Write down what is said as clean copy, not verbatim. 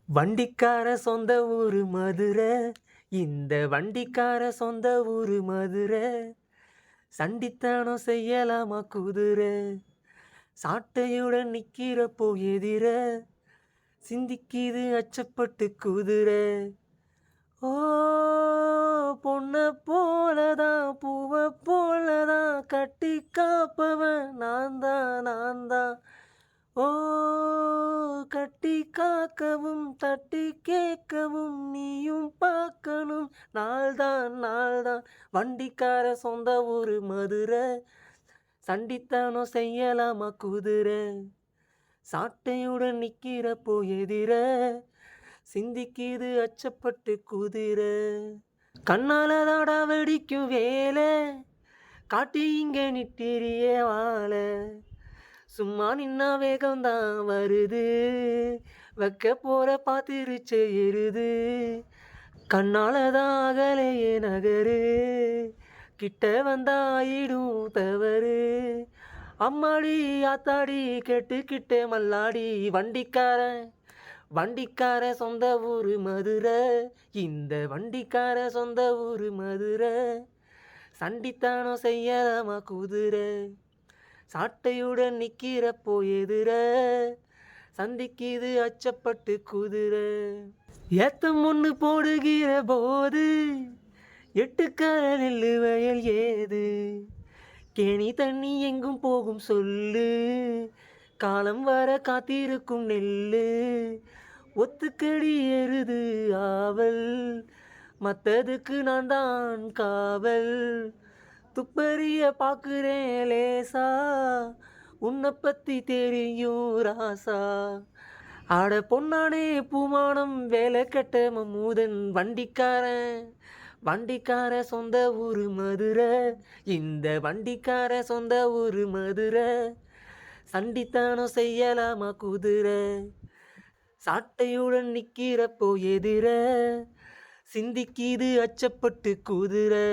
வண்டிக்கார சொந்த ஊரு மதுரை. இந்த வண்டிக்கார சொந்த ஊரு மதுரை. சண்டித்தனம் செய்யலாமா குதிரை. சாட்டையுடன் நிக்கிறப்போ எதிர சிந்திக்குது அச்சப்பட்டு குதிரை. ஓ, பொண்ண போலதான் பூவ போலதான் கட்டி காப்பவன் நான் தான். ஓ, கட்டி காக்கவும் தட்டி கேட்கவும் நீயும் பார்க்கணும். நாள்தான் வண்டிக்கார சொந்த ஊரு மதுரை. சண்டித்தனம் செய்யலாமா குதிரை. சாட்டையுடன் நிக்கிறப்போ எதிர சிந்திக்குது அச்சப்பட்டு குதிரை. கண்ணால தாடா வெடிக்கும் வேலை காட்டி இங்க நிட்டிரிய வாழ. சும்மா நின்னா வேகம்தான் வருது வைக்க போற பாத்திருச்சு எருது. கண்ணாலதான் அகலையே நகரு கிட்ட வந்தாயிடும் தவறு. அம்மாடி ஆத்தாடி கேட்டுக்கிட்டே மல்லாடி. வண்டிக்கார சொந்த ஊரு மதுரை. இந்த வண்டிக்கார சொந்த ஊரு மதுரை. சண்டித்தனம் செய்யலாமா குதிரை. சாட்டையுடன் நிக்கிறப்போ எதிர சந்திக்குது அச்சப்பட்டு குதிரை. ஏத்தம் ஒன்று போடுகிற போது எட்டுக்கர நெல்லு வயல் ஏது. கேணி தண்ணி எங்கும் போகும் சொல்லு காலம் வர காத்திருக்கும் நெல்லு. ஒத்துக்கடி எருது ஆவல் மத்ததுக்கு நான் தான் காவல். துப்பறிய பாக்குறேன் லேசா உன்னை பத்தி தெரியும் ராசா. ஆட பொன்னானே பூமானம் வேலை கட்ட மம்மூதன் வண்டிக்கார சொந்த ஊரு மதுரை. இந்த வண்டிக்கார சொந்த ஊரு மதுரை. சண்டித்தனம் செய்யலாமா குதிரை. சாட்டையுடன் நிக்கிறப்போ எதிர சிந்திக்குது அச்சப்பட்டு குதிரை.